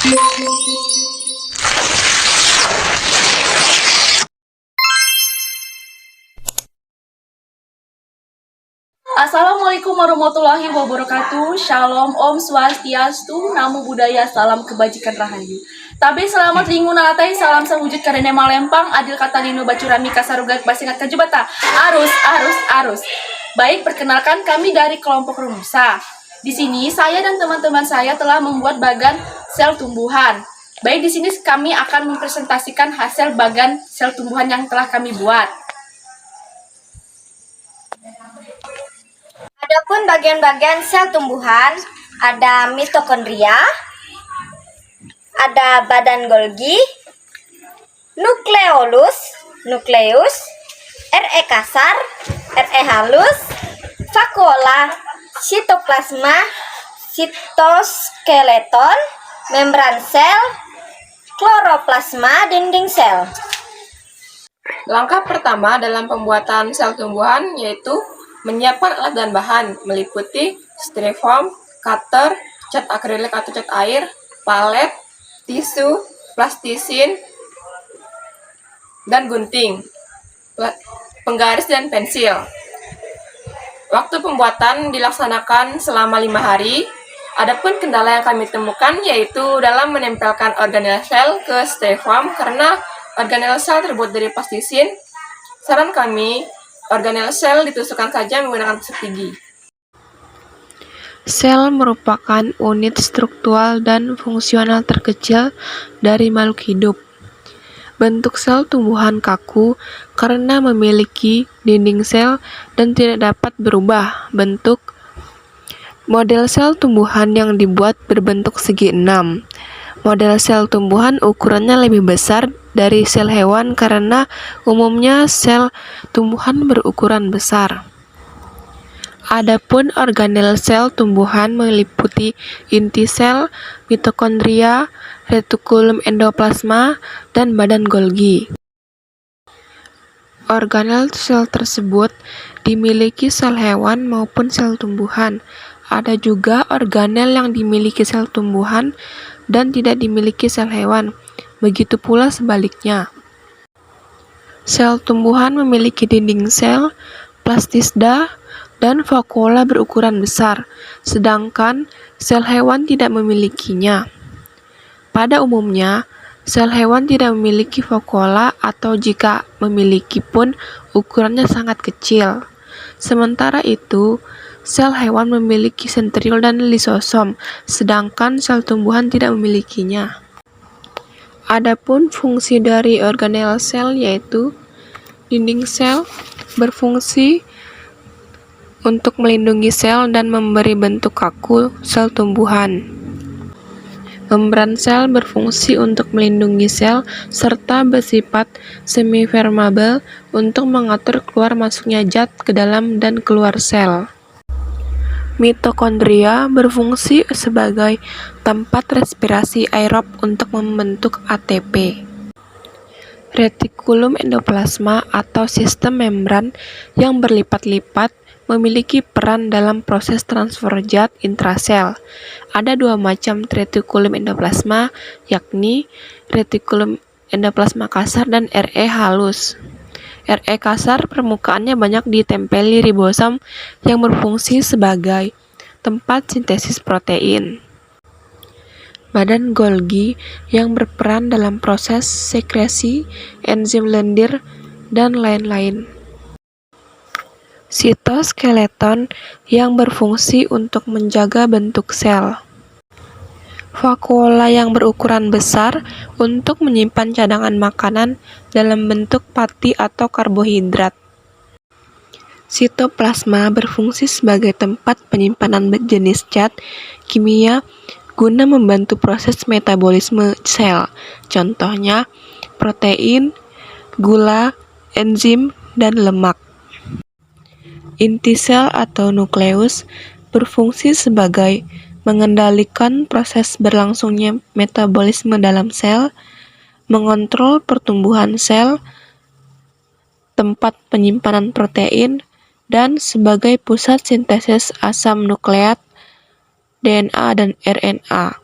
Assalamualaikum warahmatullahi wabarakatuh. Shalom, Om Swastiastu, Namo Buddhaya, salam kebajikan rahayu. Tabe selamat lingu nalatai, salam sewujud karene malempang, adil kata lino bacurami kasarugat basingat kajubata. Arus. Baik, perkenalkan kami dari kelompok Rumusa. Di sini saya dan teman-teman saya telah membuat bagan sel tumbuhan. Baik, di sini kami akan mempresentasikan hasil bagan sel tumbuhan yang telah kami buat. Adapun bagian-bagian sel tumbuhan ada mitokondria, ada badan Golgi, nukleus, RE kasar, RE halus, vakuola, sitoplasma, sitoskeleton, membran sel, kloroplasma, dinding sel. Langkah pertama dalam pembuatan sel tumbuhan yaitu menyiapkan alat dan bahan meliputi styrofoam, cutter, cat akrilik atau cat air, palet, tisu, plastisin, dan gunting, penggaris dan pensil. Waktu pembuatan dilaksanakan selama 5 hari. Adapun kendala yang kami temukan yaitu dalam menempelkan organel sel ke styrofoam karena organel sel terbuat dari plastisin. Saran kami, organel sel ditusukkan saja menggunakan tusuk gigi. Sel merupakan unit struktural dan fungsional terkecil dari makhluk hidup. Bentuk sel tumbuhan kaku karena memiliki dinding sel dan tidak dapat berubah bentuk. Model sel tumbuhan yang dibuat berbentuk segi 6. Model sel tumbuhan ukurannya lebih besar dari sel hewan karena umumnya sel tumbuhan berukuran besar. Adapun organel sel tumbuhan meliputi inti sel, mitokondria, retikulum endoplasma, dan badan Golgi. Organel sel tersebut dimiliki sel hewan maupun sel tumbuhan. Ada juga organel yang dimiliki sel tumbuhan dan tidak dimiliki sel hewan. Begitu pula sebaliknya. Sel tumbuhan memiliki dinding sel, plastisda, dan vakuola berukuran besar, sedangkan sel hewan tidak memilikinya. Pada umumnya, sel hewan tidak memiliki vakuola atau jika memiliki pun ukurannya sangat kecil. Sementara itu, sel hewan memiliki sentriol dan lisosom, sedangkan sel tumbuhan tidak memilikinya. Adapun fungsi dari organel sel yaitu dinding sel berfungsi untuk melindungi sel dan memberi bentuk kaku sel tumbuhan. Membran sel berfungsi untuk melindungi sel serta bersifat semi-permeabel untuk mengatur keluar masuknya zat ke dalam dan keluar sel. Mitokondria berfungsi sebagai tempat respirasi aerob untuk membentuk ATP. Retikulum endoplasma atau sistem membran yang berlipat-lipat memiliki peran dalam proses transfer zat intrasel. Ada 2 macam retikulum endoplasma, yakni retikulum endoplasma kasar dan RE halus. RE kasar permukaannya banyak ditempeli ribosom yang berfungsi sebagai tempat sintesis protein. Badan Golgi yang berperan dalam proses sekresi, enzim lendir, dan lain-lain. Sitoskeleton yang berfungsi untuk menjaga bentuk sel. Vakuola yang berukuran besar untuk menyimpan cadangan makanan dalam bentuk pati atau karbohidrat. Sitoplasma berfungsi sebagai tempat penyimpanan jenis zat kimia guna membantu proses metabolisme sel, contohnya protein, gula, enzim, dan lemak. Inti sel atau nukleus berfungsi sebagai mengendalikan proses berlangsungnya metabolisme dalam sel, mengontrol pertumbuhan sel, tempat penyimpanan protein, dan sebagai pusat sintesis asam nukleat, DNA dan RNA.